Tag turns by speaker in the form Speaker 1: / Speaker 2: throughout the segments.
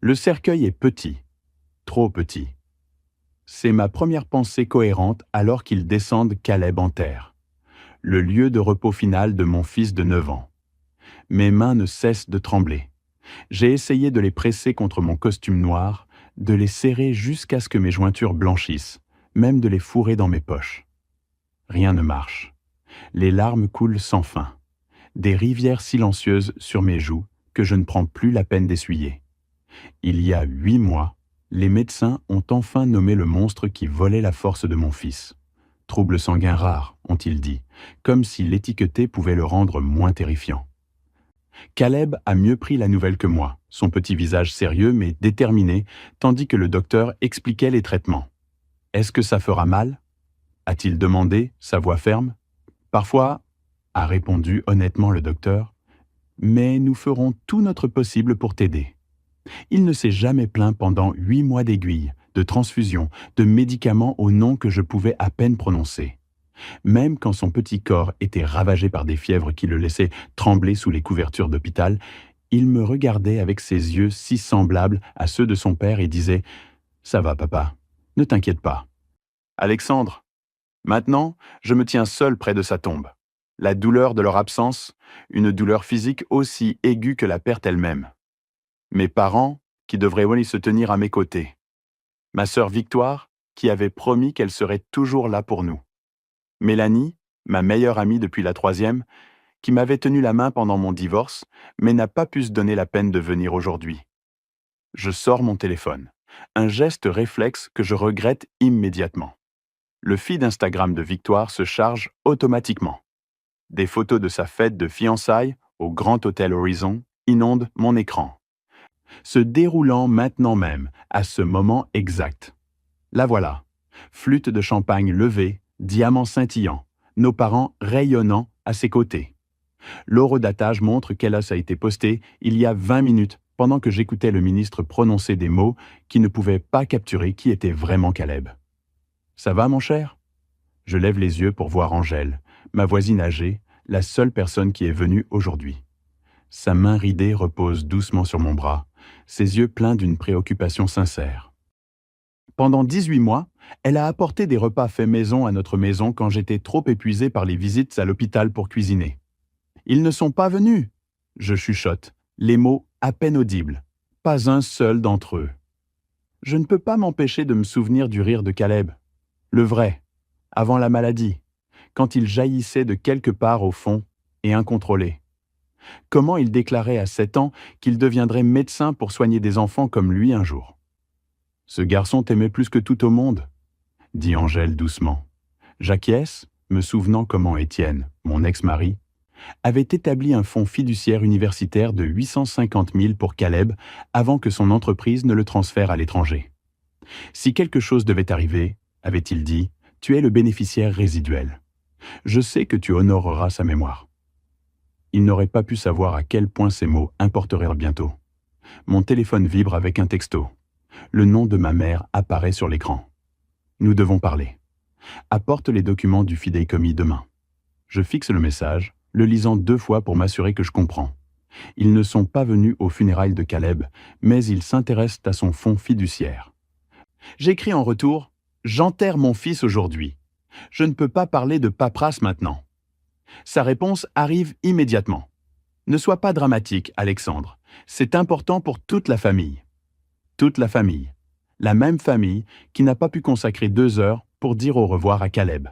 Speaker 1: Le cercueil est petit, trop petit. C'est ma première pensée cohérente alors qu'ils descendent Caleb en terre, le lieu de repos final de mon fils de 9 ans. Mes mains ne cessent de trembler. J'ai essayé de les presser contre mon costume noir, de les serrer jusqu'à ce que mes jointures blanchissent, même de les fourrer dans mes poches. Rien ne marche. Les larmes coulent sans fin. Des rivières silencieuses sur mes joues que je ne prends plus la peine d'essuyer. Il y a 8 mois, les médecins ont enfin nommé le monstre qui volait la force de mon fils. Trouble sanguin rare, ont-ils dit, comme si l'étiqueter pouvait le rendre moins terrifiant. Caleb a mieux pris la nouvelle que moi, son petit visage sérieux mais déterminé, tandis que le docteur expliquait les traitements. « Est-ce que ça fera mal » a-t-il demandé, sa voix ferme. « Parfois, » a répondu honnêtement le docteur, « mais nous ferons tout notre possible pour t'aider. » Il ne s'est jamais plaint pendant 8 mois d'aiguilles, de transfusions, de médicaments aux noms que je pouvais à peine prononcer. Même quand son petit corps était ravagé par des fièvres qui le laissaient trembler sous les couvertures d'hôpital, il me regardait avec ses yeux si semblables à ceux de son père et disait « Ça va, papa, ne t'inquiète pas. »« Alexandre, maintenant, je me tiens seul près de sa tombe. La douleur de leur absence, une douleur physique aussi aiguë que la perte elle-même. Mes parents, qui devraient aussi se tenir à mes côtés. Ma sœur Victoire, qui avait promis qu'elle serait toujours là pour nous. Mélanie, ma meilleure amie depuis la 3e, qui m'avait tenu la main pendant mon divorce, mais n'a pas pu se donner la peine de venir aujourd'hui. Je sors mon téléphone, un geste réflexe que je regrette immédiatement. Le feed Instagram de Victoire se charge automatiquement. Des photos de sa fête de fiançailles au Grand Hôtel Horizon inondent mon écran, se déroulant maintenant même, à ce moment exact. La voilà, flûte de champagne levée, diamants scintillants, nos parents rayonnant à ses côtés. L'horodatage montre qu'elle a été postée il y a 20 minutes pendant que j'écoutais le ministre prononcer des mots qui ne pouvaient pas capturer qui était vraiment Caleb. « Ça va, mon cher ?» Je lève les yeux pour voir Angèle, ma voisine âgée, la seule personne qui est venue aujourd'hui. Sa main ridée repose doucement sur mon bras, ses yeux pleins d'une préoccupation sincère. Pendant 18 mois, elle a apporté des repas faits maison à notre maison quand j'étais trop épuisé par les visites à l'hôpital pour cuisiner. « Ils ne sont pas venus !» Je chuchote, les mots à peine audibles. Pas un seul d'entre eux. Je ne peux pas m'empêcher de me souvenir du rire de Caleb. Le vrai, avant la maladie, quand il jaillissait de quelque part au fond et incontrôlé. Comment il déclarait à 7 ans qu'il deviendrait médecin pour soigner des enfants comme lui un jour. « Ce garçon t'aimait plus que tout au monde », dit Angèle doucement. J'acquiesce, me souvenant comment Étienne, mon ex-mari, avait établi un fonds fiduciaire universitaire de 850 000 pour Caleb avant que son entreprise ne le transfère à l'étranger. « Si quelque chose devait arriver, avait-il dit, tu es le bénéficiaire résiduel. Je sais que tu honoreras sa mémoire. » Il n'aurait pas pu savoir à quel point ces mots importeraient bientôt. Mon téléphone vibre avec un texto. Le nom de ma mère apparaît sur l'écran. Nous devons parler. Apporte les documents du fidéicommis demain. Je fixe le message, le lisant 2 fois pour m'assurer que je comprends. Ils ne sont pas venus aux funérailles de Caleb, mais ils s'intéressent à son fonds fiduciaire. J'écris en retour « J'enterre mon fils aujourd'hui. Je ne peux pas parler de paperasse maintenant. » Sa réponse arrive immédiatement. « Ne sois pas dramatique, Alexandre. C'est important pour toute la famille. » Toute la famille. La même famille qui n'a pas pu consacrer 2 heures pour dire au revoir à Caleb.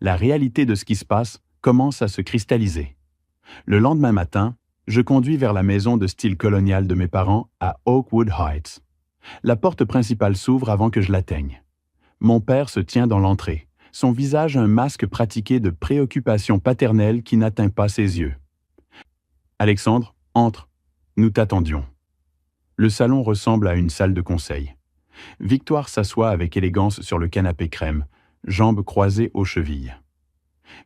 Speaker 1: La réalité de ce qui se passe commence à se cristalliser. Le lendemain matin, je conduis vers la maison de style colonial de mes parents à Oakwood Heights. La porte principale s'ouvre avant que je l'atteigne. Mon père se tient dans l'entrée, son visage un masque pratiqué de préoccupation paternelle qui n'atteint pas ses yeux. « Alexandre, entre. Nous t'attendions. » Le salon ressemble à une salle de conseil. Victoire s'assoit avec élégance sur le canapé crème, jambes croisées aux chevilles.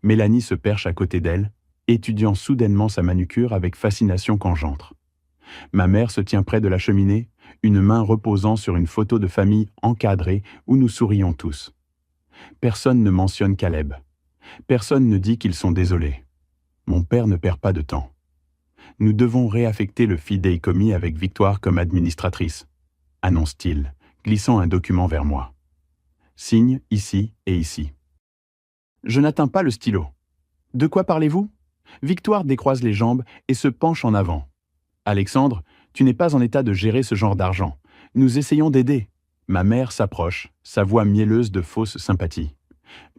Speaker 1: Mélanie se perche à côté d'elle, étudiant soudainement sa manucure avec fascination quand j'entre. Ma mère se tient près de la cheminée, une main reposant sur une photo de famille encadrée où nous sourions tous. Personne ne mentionne Caleb. Personne ne dit qu'ils sont désolés. Mon père ne perd pas de temps. Nous devons réaffecter le fidéicommis avec Victoire comme administratrice, annonce-t-il, glissant un document vers moi. Signe ici et ici. Je n'atteins pas le stylo. De quoi parlez-vous? Victoire décroise les jambes et se penche en avant. Alexandre, tu n'es pas en état de gérer ce genre d'argent. Nous essayons d'aider. Ma mère s'approche, sa voix mielleuse de fausse sympathie.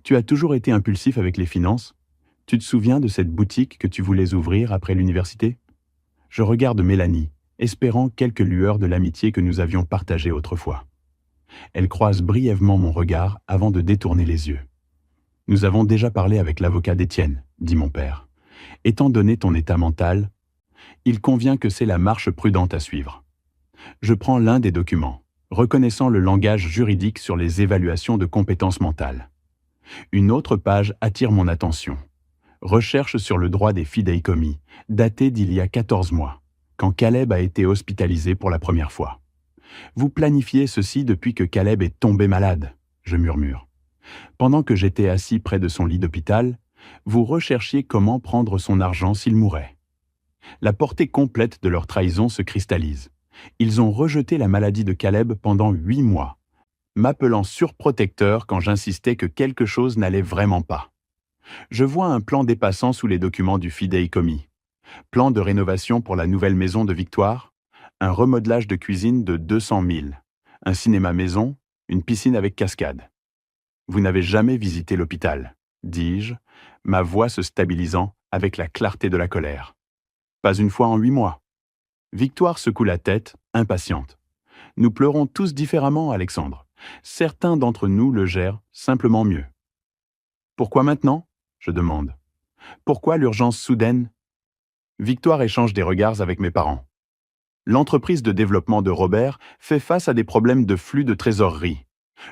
Speaker 1: Tu as toujours été impulsif avec les finances? Tu te souviens de cette boutique que tu voulais ouvrir après l'université? Je regarde Mélanie, espérant quelques lueurs de l'amitié que nous avions partagée autrefois. Elle croise brièvement mon regard avant de détourner les yeux. Nous avons déjà parlé avec l'avocat d'Étienne, dit mon père. Étant donné ton état mental, il convient que c'est la marche prudente à suivre. Je prends l'un des documents, reconnaissant le langage juridique sur les évaluations de compétences mentales. Une autre page attire mon attention. Recherche sur le droit des fidéicommis, datée d'il y a 14 mois, quand Caleb a été hospitalisé pour la première fois. Vous planifiez ceci depuis que Caleb est tombé malade, je murmure. Pendant que j'étais assis près de son lit d'hôpital, vous recherchiez comment prendre son argent s'il mourait. La portée complète de leur trahison se cristallise. Ils ont rejeté la maladie de Caleb pendant 8 mois, m'appelant surprotecteur quand j'insistais que quelque chose n'allait vraiment pas. Je vois un plan dépassant sous les documents du fidéicommis. Plan de rénovation pour la nouvelle maison de Victoire, un remodelage de cuisine de 200 000, un cinéma maison, une piscine avec cascade. Vous n'avez jamais visité l'hôpital, dis-je, ma voix se stabilisant avec la clarté de la colère. Pas une fois en 8 mois. Victoire secoue la tête, impatiente. Nous pleurons tous différemment, Alexandre. Certains d'entre nous le gèrent simplement mieux. Pourquoi maintenant? Je demande. Pourquoi l'urgence soudaine? Victoire échange des regards avec mes parents. L'entreprise de développement de Robert fait face à des problèmes de flux de trésorerie.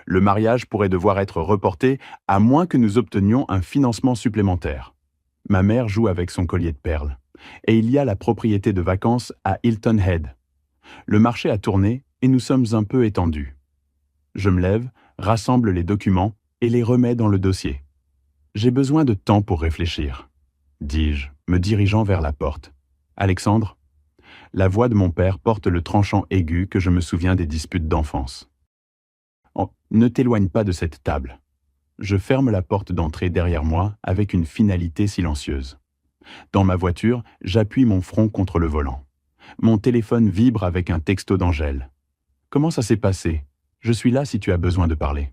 Speaker 1: Le mariage pourrait devoir être reporté à moins que nous obtenions un financement supplémentaire. Ma mère joue avec son collier de perles. Et il y a la propriété de vacances à Hilton Head. Le marché a tourné et nous sommes un peu étendus. Je me lève, rassemble les documents et les remets dans le dossier. J'ai besoin de temps pour réfléchir, dis-je, me dirigeant vers la porte. Alexandre? La voix de mon père porte le tranchant aigu que je me souviens des disputes d'enfance. Oh, ne t'éloigne pas de cette table. Je ferme la porte d'entrée derrière moi avec une finalité silencieuse. Dans ma voiture, j'appuie mon front contre le volant. Mon téléphone vibre avec un texto d'Angèle. Comment ça s'est passé? Je suis là si tu as besoin de parler.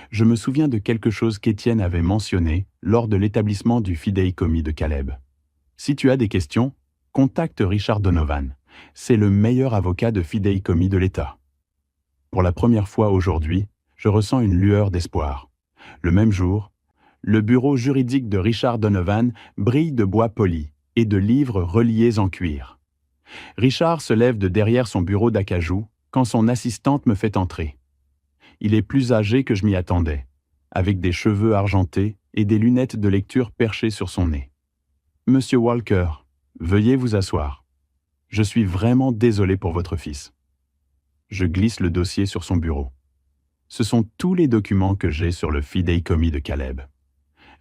Speaker 1: Je me souviens de quelque chose qu'Étienne avait mentionné lors de l'établissement du fidéicommis de Caleb. Si tu as des questions, contacte Richard Donovan. C'est le meilleur avocat de fidéicommis de l'État. Pour la première fois aujourd'hui, je ressens une lueur d'espoir. Le même jour, le bureau juridique de Richard Donovan brille de bois poli et de livres reliés en cuir. Richard se lève de derrière son bureau d'acajou quand son assistante me fait entrer. Il est plus âgé que je m'y attendais, avec des cheveux argentés et des lunettes de lecture perchées sur son nez. « Monsieur Walker, veuillez vous asseoir. Je suis vraiment désolé pour votre fils. » Je glisse le dossier sur son bureau. Ce sont tous les documents que j'ai sur le fidéicommis de Caleb.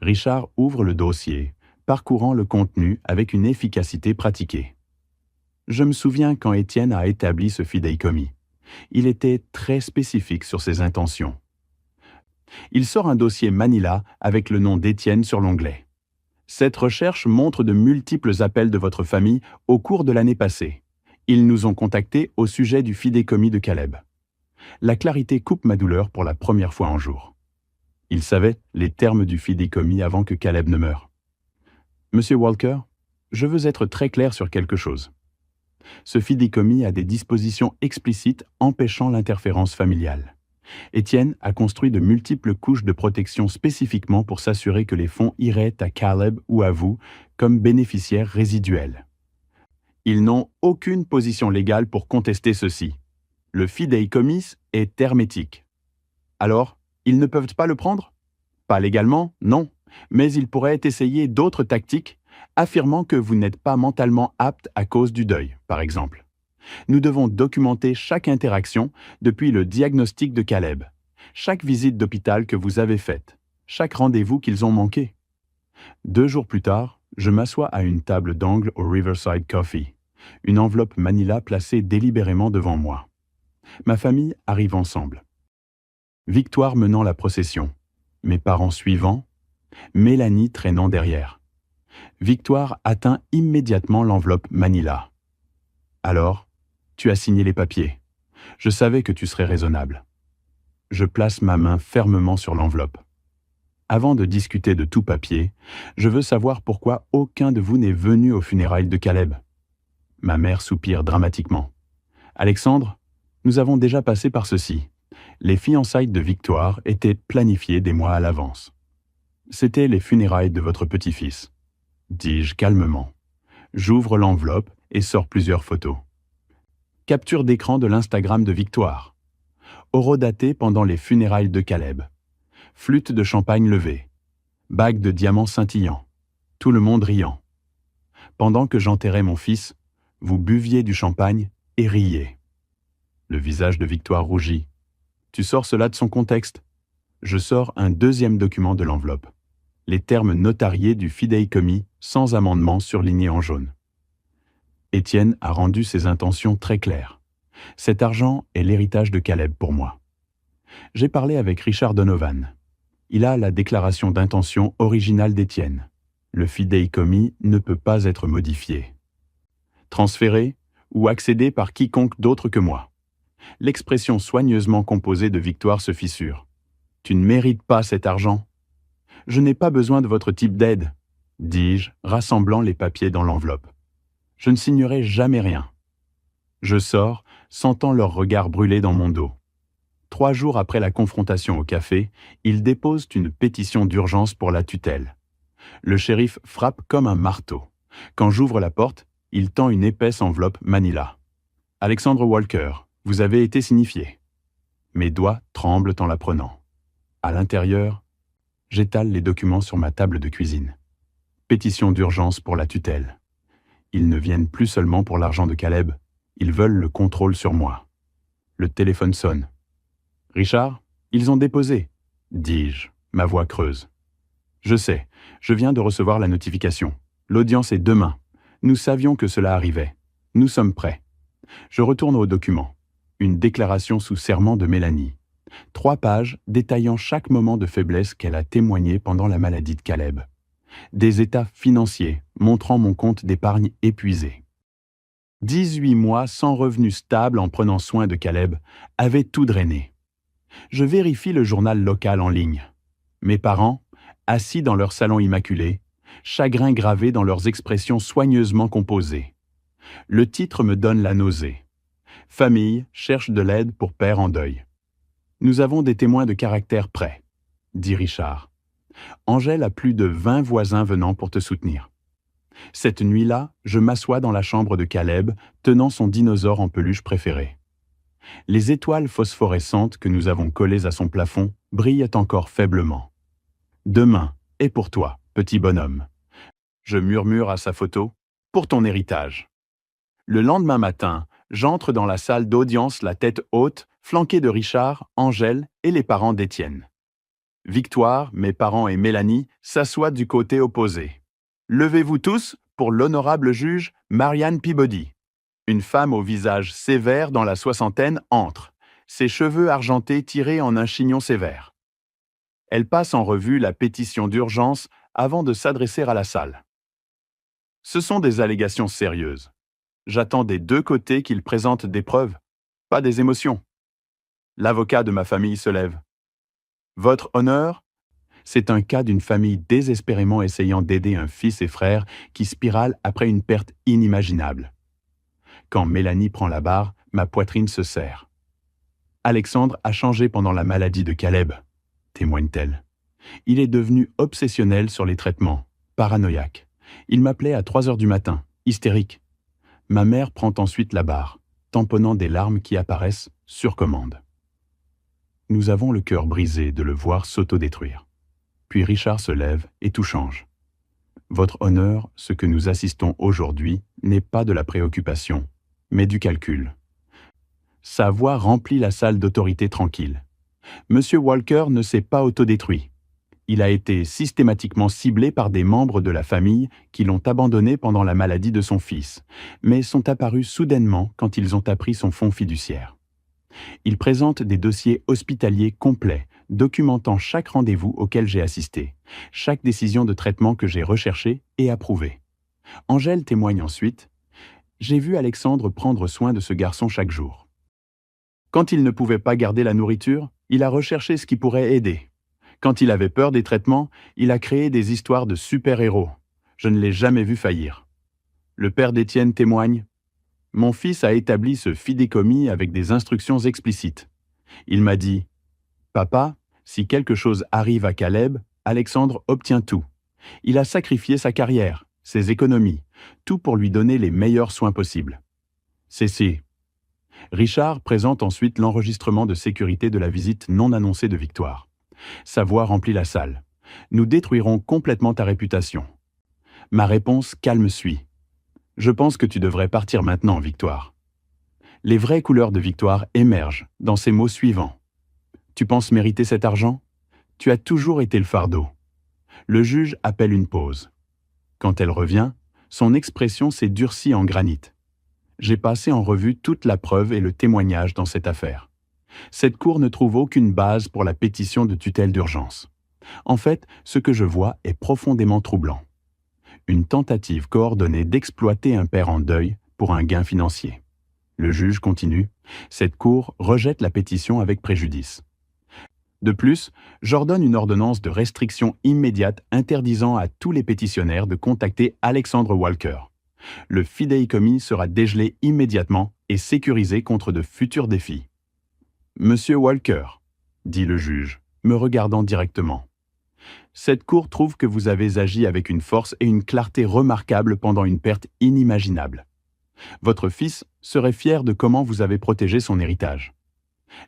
Speaker 1: Richard ouvre le dossier, parcourant le contenu avec une efficacité pratiquée. Je me souviens quand Étienne a établi ce fidéicommis. Il était très spécifique sur ses intentions. Il sort un dossier Manila avec le nom d'Étienne sur l'onglet. Cette recherche montre de multiples appels de votre famille au cours de l'année passée. Ils nous ont contactés au sujet du fidéicommis de Caleb. La clarité coupe ma douleur pour la première fois en jour. Il savait les termes du fidéicommis avant que Caleb ne meure. Monsieur Walker, je veux être très clair sur quelque chose. Ce fidéicommis a des dispositions explicites empêchant l'interférence familiale. Étienne a construit de multiples couches de protection spécifiquement pour s'assurer que les fonds iraient à Caleb ou à vous comme bénéficiaires résiduels. Ils n'ont aucune position légale pour contester ceci. Le fidéicommis est hermétique. Alors, ils ne peuvent pas le prendre? Pas légalement, non, mais ils pourraient essayer d'autres tactiques, affirmant que vous n'êtes pas mentalement apte à cause du deuil, par exemple. Nous devons documenter chaque interaction depuis le diagnostic de Caleb, chaque visite d'hôpital que vous avez faite, chaque rendez-vous qu'ils ont manqué. 2 jours plus tard, je m'assois à une table d'angle au Riverside Coffee, une enveloppe Manila placée délibérément devant moi. Ma famille arrive ensemble. Victoire menant la procession, mes parents suivant, Mélanie traînant derrière. Victoire atteint immédiatement l'enveloppe Manila. Alors, tu as signé les papiers. Je savais que tu serais raisonnable. Je place ma main fermement sur l'enveloppe. Avant de discuter de tout papier, je veux savoir pourquoi aucun de vous n'est venu aux funérailles de Caleb. Ma mère soupire dramatiquement. Alexandre, nous avons déjà passé par ceci. Les fiançailles de Victoire étaient planifiées des mois à l'avance. C'étaient les funérailles de votre petit-fils, dis-je calmement. J'ouvre l'enveloppe et sors plusieurs photos. Capture d'écran de l'Instagram de Victoire. Horodaté pendant les funérailles de Caleb. Flûte de champagne levée. Bague de diamants scintillants. Tout le monde riant. Pendant que j'enterrais mon fils, vous buviez du champagne et riez. Le visage de Victoire rougit. Tu sors cela de son contexte. Je sors un deuxième document de l'enveloppe. Les termes notariés du fidéicommis sans amendement surlignés en jaune. Étienne a rendu ses intentions très claires. Cet argent est l'héritage de Caleb pour moi. J'ai parlé avec Richard Donovan. Il a la déclaration d'intention originale d'Étienne. Le fidéicommis ne peut pas être modifié, transféré ou accédé par quiconque d'autre que moi. L'expression soigneusement composée de Victoire se fissure. Tu ne mérites pas cet argent. Je n'ai pas besoin de votre type d'aide, dis-je, rassemblant les papiers dans l'enveloppe. Je ne signerai jamais rien. Je sors, sentant leur regard brûler dans mon dos. 3 jours après la confrontation au café, ils déposent une pétition d'urgence pour la tutelle. Le shérif frappe comme un marteau. Quand j'ouvre la porte, il tend une épaisse enveloppe Manila. « Alexandre Walker, vous avez été signifié. » Mes doigts tremblent en la prenant. À l'intérieur, j'étale les documents sur ma table de cuisine. Pétition d'urgence pour la tutelle. Ils ne viennent plus seulement pour l'argent de Caleb, ils veulent le contrôle sur moi. Le téléphone sonne. « Richard, ils ont déposé, » dis-je, ma voix creuse. « Je sais, je viens de recevoir la notification. L'audience est demain. Nous savions que cela arrivait. Nous sommes prêts. » Je retourne au document. Une déclaration sous serment de Mélanie. 3 pages détaillant chaque moment de faiblesse qu'elle a témoigné pendant la maladie de Caleb. Des états financiers montrant mon compte d'épargne épuisé. 18 mois sans revenu stable en prenant soin de Caleb avaient tout drainé. Je vérifie le journal local en ligne. Mes parents, assis dans leur salon immaculé, chagrin gravé dans leurs expressions soigneusement composées. Le titre me donne la nausée. Famille cherche de l'aide pour père en deuil. Nous avons des témoins de caractère prêts, dit Richard. Angèle a plus de 20 voisins venant pour te soutenir. Cette nuit-là, je m'assois dans la chambre de Caleb, tenant son dinosaure en peluche préféré. Les étoiles phosphorescentes que nous avons collées à son plafond brillent encore faiblement. Demain est pour toi, petit bonhomme. Je murmure à sa photo, pour ton héritage. Le lendemain matin, j'entre dans la salle d'audience la tête haute, flanqué de Richard, Angèle et les parents d'Étienne. Victoire, mes parents et Mélanie s'assoient du côté opposé. Levez-vous tous pour l'honorable juge Marianne Peabody. Une femme au visage sévère dans la soixantaine entre, ses cheveux argentés tirés en un chignon sévère. Elle passe en revue la pétition d'urgence avant de s'adresser à la salle. Ce sont des allégations sérieuses. J'attends des 2 côtés qu'ils présentent des preuves, pas des émotions. L'avocat de ma famille se lève. Votre honneur, c'est un cas d'une famille désespérément essayant d'aider un fils et frère qui spirale après une perte inimaginable. Quand Mélanie prend la barre, ma poitrine se serre. Alexandre a changé pendant la maladie de Caleb, témoigne-t-elle. Il est devenu obsessionnel sur les traitements, paranoïaque. Il m'appelait à 3 heures du matin, hystérique. Ma mère prend ensuite la barre, tamponnant des larmes qui apparaissent sur commande. Nous avons le cœur brisé de le voir s'autodétruire. Puis Richard se lève et tout change. Votre honneur, ce que nous assistons aujourd'hui n'est pas de la préoccupation, mais du calcul. Sa voix remplit la salle d'autorité tranquille. Monsieur Walker ne s'est pas autodétruit. Il a été systématiquement ciblé par des membres de la famille qui l'ont abandonné pendant la maladie de son fils, mais sont apparus soudainement quand ils ont appris son fonds fiduciaire. Il présente des dossiers hospitaliers complets, documentant chaque rendez-vous auquel j'ai assisté, chaque décision de traitement que j'ai recherchée et approuvée. Angèle témoigne ensuite: j'ai vu Alexandre prendre soin de ce garçon chaque jour. Quand il ne pouvait pas garder la nourriture, il a recherché ce qui pourrait aider. Quand il avait peur des traitements, il a créé des histoires de super-héros. Je ne l'ai jamais vu faillir. Le père d'Étienne témoigne: mon fils a établi ce fidécommis avec des instructions explicites. Il m'a dit: papa, si quelque chose arrive à Caleb, Alexandre obtient tout. Il a sacrifié sa carrière, ses économies, tout pour lui donner les meilleurs soins possibles. C'est. Richard présente ensuite l'enregistrement de sécurité de la visite non annoncée de Victoire. Sa voix remplit la salle. Nous détruirons complètement ta réputation. Ma réponse calme suit. Je pense que tu devrais partir maintenant, Victoire. Les vraies couleurs de Victoire émergent dans ces mots suivants. Tu penses mériter cet argent? Tu as toujours été le fardeau. Le juge appelle une pause. Quand elle revient, son expression s'est durcie en granit. J'ai passé en revue toute la preuve et le témoignage dans cette affaire. Cette cour ne trouve aucune base pour la pétition de tutelle d'urgence. En fait, ce que je vois est profondément troublant. Une tentative coordonnée d'exploiter un père en deuil pour un gain financier. Le juge continue: cette cour rejette la pétition avec préjudice. De plus, j'ordonne une ordonnance de restriction immédiate interdisant à tous les pétitionnaires de contacter Alexandre Walker. Le fidéicommis sera dégelé immédiatement et sécurisé contre de futurs défis. Monsieur Walker, dit le juge, me regardant directement. Cette cour trouve que vous avez agi avec une force et une clarté remarquables pendant une perte inimaginable. Votre fils serait fier de comment vous avez protégé son héritage.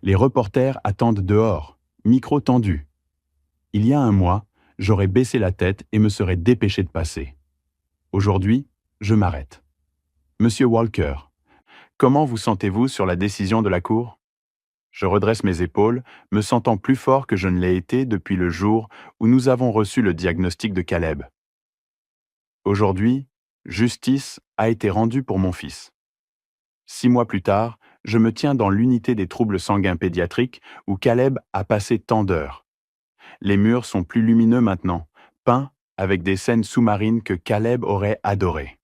Speaker 1: Les reporters attendent dehors, micro tendu. Il y a un mois, j'aurais baissé la tête et me serais dépêché de passer. Aujourd'hui, je m'arrête. Monsieur Walker, comment vous sentez-vous sur la décision de la Cour? Je redresse mes épaules, me sentant plus fort que je ne l'ai été depuis le jour où nous avons reçu le diagnostic de Caleb. Aujourd'hui, justice a été rendue pour mon fils. 6 mois plus tard, je me tiens dans l'unité des troubles sanguins pédiatriques où Caleb a passé tant d'heures. Les murs sont plus lumineux maintenant, peints avec des scènes sous-marines que Caleb aurait adorées.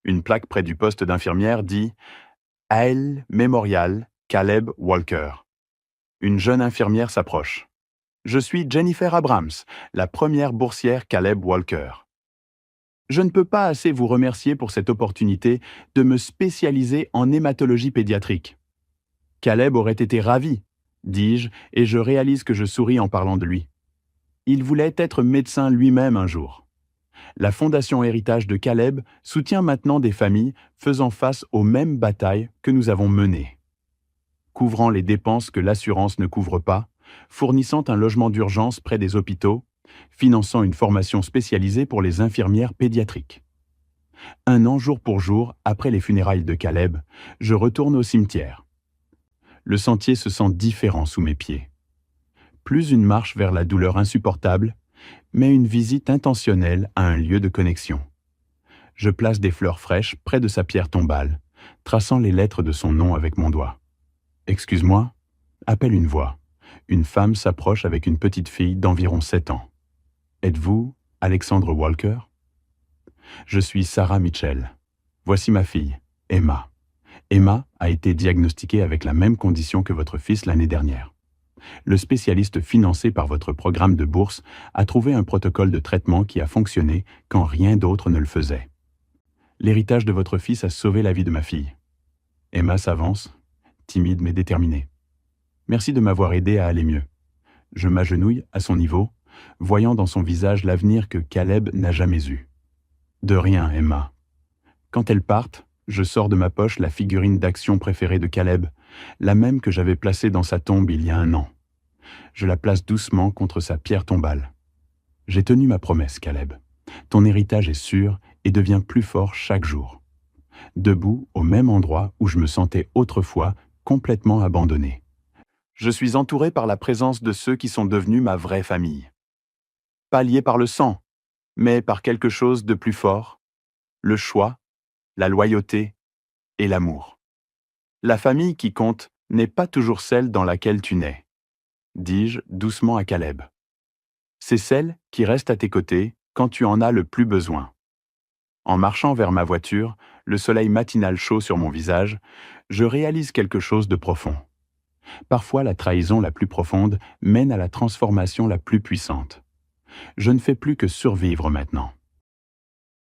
Speaker 1: Une plaque près du poste d'infirmière dit « Heil Memorial Caleb Walker ». Une jeune infirmière s'approche. « Je suis Jennifer Abrams, la première boursière Caleb Walker. Je ne peux pas assez vous remercier pour cette opportunité de me spécialiser en hématologie pédiatrique. Caleb aurait été ravi, dis-je, et je réalise que je souris en parlant de lui. Il voulait être médecin lui-même un jour. La Fondation Héritage de Caleb soutient maintenant des familles faisant face aux mêmes batailles que nous avons menées. Couvrant les dépenses que l'assurance ne couvre pas, fournissant un logement d'urgence près des hôpitaux, finançant une formation spécialisée pour les infirmières pédiatriques. 1 an jour pour jour, après les funérailles de Caleb, je retourne au cimetière. Le sentier se sent différent sous mes pieds. Plus une marche vers la douleur insupportable, mais une visite intentionnelle à un lieu de connexion. Je place des fleurs fraîches près de sa pierre tombale, traçant les lettres de son nom avec mon doigt. « Excuse-moi » appelle une voix. Une femme s'approche avec une petite fille d'environ 7 ans. « Êtes-vous Alexandre Walker ?» Je suis Sarah Mitchell. Voici ma fille, Emma. Emma a été diagnostiquée avec la même condition que votre fils l'année dernière. Le spécialiste financé par votre programme de bourse a trouvé un protocole de traitement qui a fonctionné quand rien d'autre ne le faisait. L'héritage de votre fils a sauvé la vie de ma fille. Emma s'avance, timide mais déterminée. Merci de m'avoir aidé à aller mieux. Je m'agenouille à son niveau, voyant dans son visage l'avenir que Caleb n'a jamais eu. De rien, Emma. Quand elles partent, je sors de ma poche la figurine d'action préférée de Caleb, la même que j'avais placée dans sa tombe il y a 1 an. Je la place doucement contre sa pierre tombale. J'ai tenu ma promesse, Caleb. Ton héritage est sûr et devient plus fort chaque jour. Debout au même endroit où je me sentais autrefois complètement abandonné. Je suis entouré par la présence de ceux qui sont devenus ma vraie famille. Pas liés par le sang, mais par quelque chose de plus fort, le choix, la loyauté et l'amour. La famille qui compte n'est pas toujours celle dans laquelle tu nais, dis-je doucement à Caleb. C'est celle qui reste à tes côtés quand tu en as le plus besoin. En marchant vers ma voiture, le soleil matinal chaud sur mon visage, je réalise quelque chose de profond. Parfois, la trahison la plus profonde mène à la transformation la plus puissante. Je ne fais plus que survivre maintenant.